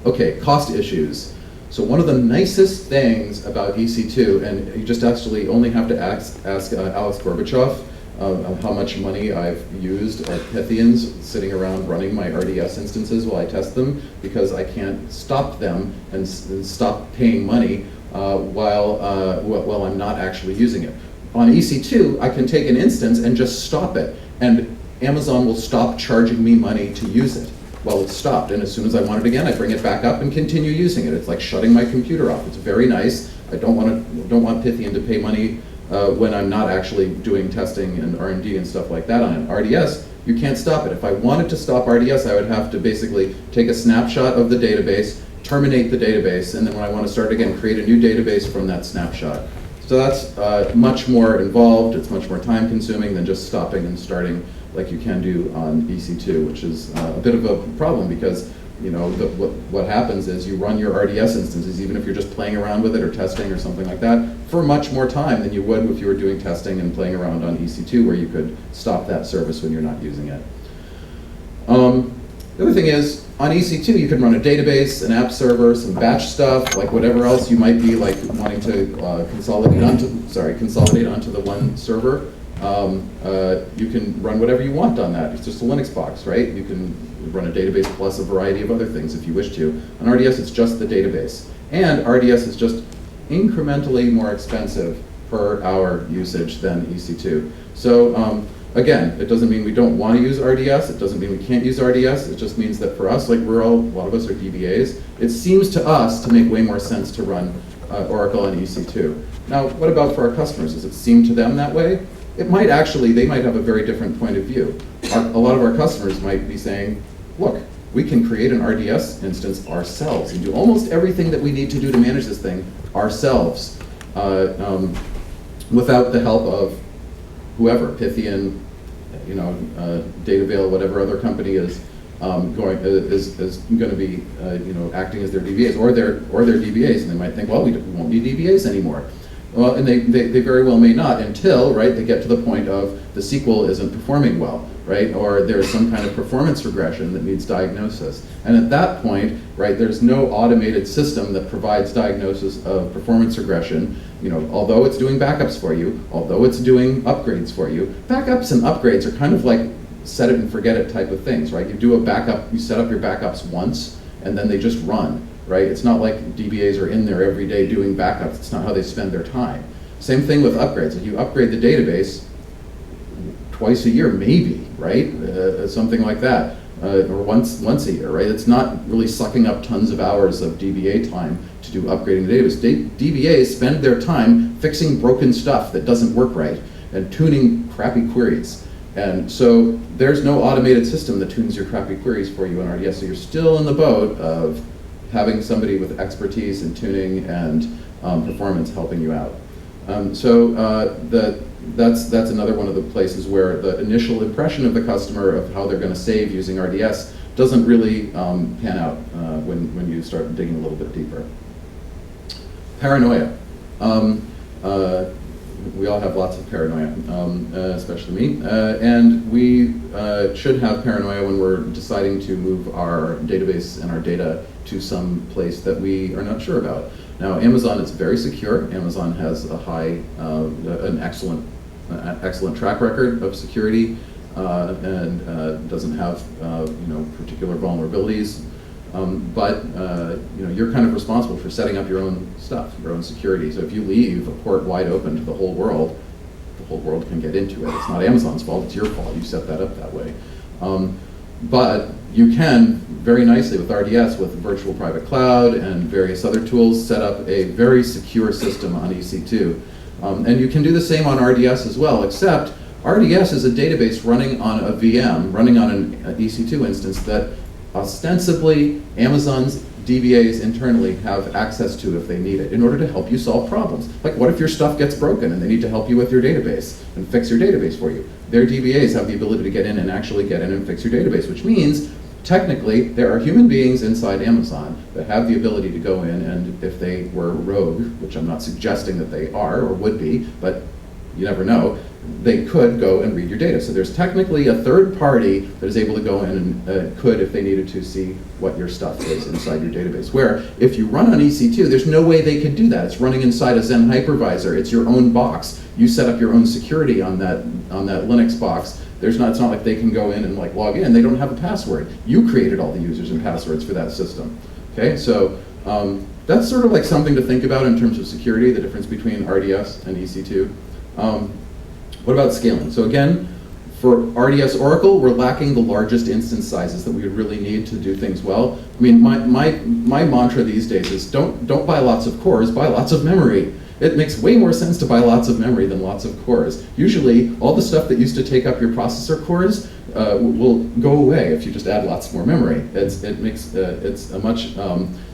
Okay, cost issues. So one of the nicest things about EC2, and you just actually only have to ask Alex Gorbachev of how much money I've used of Pythians sitting around running my RDS instances while I test them, because I can't stop them and stop paying money while I'm not actually using it. On EC2, I can take an instance and just stop it, and Amazon will stop charging me money to use it while it's stopped. And as soon as I want it again, I bring it back up and continue using it. It's like shutting my computer off. It's very nice. I don't want Pythian to pay money when I'm not actually doing testing and R&D and stuff like that on it. RDS, you can't stop it. If I wanted to stop RDS, I would have to basically take a snapshot of the database, terminate the database, and then when I want to start again, create a new database from that snapshot. So that's much more involved. It's much more time consuming than just stopping and starting like you can do on EC2, which is a bit of a problem, because what happens is you run your RDS instances, even if you're just playing around with it or testing or something like that, for much more time than you would if you were doing testing and playing around on EC2, where you could stop that service when you're not using it. The other thing is, on EC2 you can run a database, an app server, some batch stuff, like whatever else you might be like wanting to consolidate onto the one server. You can run whatever you want on that. It's just a Linux box, right? You can run a database plus a variety of other things if you wish to. On RDS, it's just the database. And RDS is just incrementally more expensive per hour usage than EC2. So again, it doesn't mean we don't want to use RDS. It doesn't mean we can't use RDS. It just means that for us, like a lot of us are DBAs, it seems to us to make way more sense to run Oracle on EC2. Now, what about for our customers? Does it seem to them that way? It might actually, they might have a very different point of view. A lot of our customers might be saying, look, we can create an RDS instance ourselves and do almost everything that we need to do to manage this thing ourselves without the help of whoever, Pythian, Datavale, whatever other company is going to be acting as their DBAs or their DBAs, and they might think, well, we won't be DBAs anymore. Well, and they very well may not until, right, they get to the point of the SQL isn't performing well, right, or there's some kind of performance regression that needs diagnosis. And at that point, right, there's no automated system that provides diagnosis of performance regression. Although it's doing backups for you, although it's doing upgrades for you, backups and upgrades are kind of like set it and forget it type of things, right? You do a backup, you set up your backups once, and then they just run. Right? It's not like DBAs are in there every day doing backups. It's not how they spend their time. Same thing with upgrades. If you upgrade the database twice a year, maybe, right? Something like that, or once a year, right? It's not really sucking up tons of hours of DBA time to do upgrading the database. DBAs spend their time fixing broken stuff that doesn't work right and tuning crappy queries. And so there's no automated system that tunes your crappy queries for you in RDS. So you're still in the boat of having somebody with expertise in tuning and performance helping you out. That's another one of the places where the initial impression of the customer of how they're going to save using RDS doesn't really pan out when you start digging a little bit deeper. Paranoia. We all have lots of paranoia, especially me, and we should have paranoia when we're deciding to move our database and our data to some place that we are not sure about. Now, Amazon is very secure. Amazon has an excellent track record of security and doesn't have particular vulnerabilities. But you're kind of responsible for setting up your own stuff, your own security. So if you leave a port wide open to the whole world can get into it. It's not Amazon's fault, it's your fault. You set that up that way. But you can very nicely with RDS, with virtual private cloud and various other tools, set up a very secure system on EC2. And you can do the same on RDS as well, except RDS is a database running on a VM, running on an EC2 instance that ostensibly Amazon's DBAs internally have access to if they need it in order to help you solve problems. Like, what if your stuff gets broken and they need to help you with your database and fix your database for you? Their DBAs have the ability to get in and actually get in and fix your database, which means technically there are human beings inside Amazon that have the ability to go in, and if they were rogue, which I'm not suggesting that they are or would be, but you never know, they could go and read your data. So there's technically a third party that is able to go in and could, if they needed to, see what your stuff is inside your database. Where if you run on EC2, there's no way they could do that. It's running inside a Zen hypervisor. It's your own box. You set up your own security on that Linux box. It's not like they can go in and like log in. They don't have a password. You created all the users and passwords for that system. Okay, so that's sort of like something to think about in terms of security, the difference between RDS and EC2. What about scaling? So again, for RDS Oracle, we're lacking the largest instance sizes that we would really need to do things well. I mean, my mantra these days is don't buy lots of cores, buy lots of memory. It makes way more sense to buy lots of memory than lots of cores. Usually, all the stuff that used to take up your processor cores will go away if you just add lots more memory. It's a much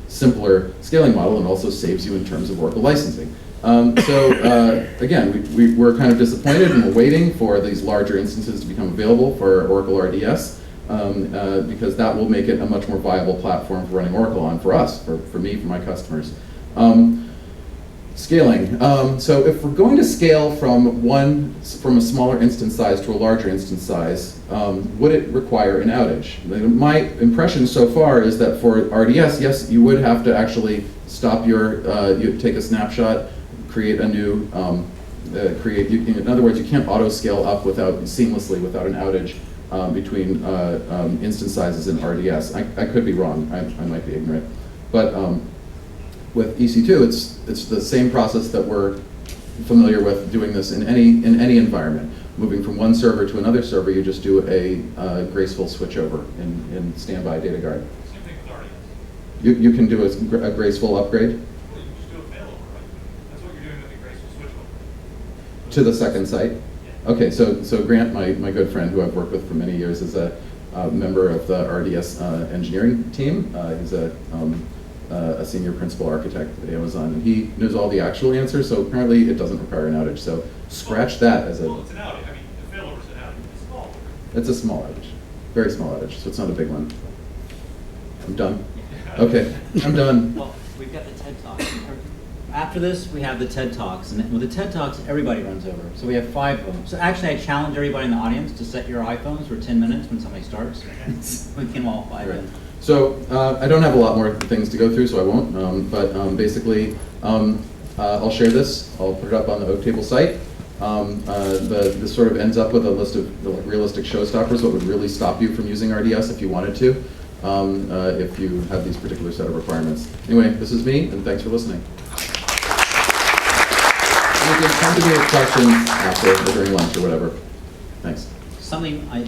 simpler scaling model, and also saves you in terms of Oracle licensing. Again, we're kind of disappointed, and we're waiting for these larger instances to become available for Oracle RDS, because that will make it a much more viable platform for running Oracle on for us, for me, for my customers. Scaling. So if we're going to scale from a smaller instance size to a larger instance size, would it require an outage? My impression so far is that for RDS, yes, you would have to actually stop you take a snapshot, create a new, in other words, you can't auto scale up seamlessly without an outage between instance sizes in RDS. I could be wrong, I might be ignorant. But with EC2, it's the same process that we're familiar with doing this in any environment. Moving from one server to another server, you just do a graceful switchover in standby data guard. Same thing with RDS. You can do a graceful upgrade Well, you just do a failover, right? That's what you're doing with the graceful switchover. to the second site. Yeah. Okay, so Grant, my good friend who I've worked with for many years, is a member of the RDS engineering team. He's a senior principal architect at Amazon, and he knows all the actual answers, so apparently it doesn't require an outage. So scratch that as Well, it's an outage. I mean, the failover is an outage. It's small. it's a small outage, very small outage, so it's not a big one. I'm done. Okay, I'm done. Well, we've got the TED Talks. After this, we have the TED Talks, and with the TED Talks, everybody runs over. So we have 5 of them. So actually, I challenge everybody in the audience to set your iPhones for 10 minutes when somebody starts. We can all 5 Right. in. So I don't have a lot more things to go through, so I won't. But basically, I'll share this. I'll put it up on the Oak Table site. This sort of ends up with a list of the realistic showstoppers, what would really stop you from using RDS if you wanted to, if you have these particular set of requirements. Anyway, this is me, and thanks for listening. You can come to me with questions after or during lunch or whatever. Thanks. Something I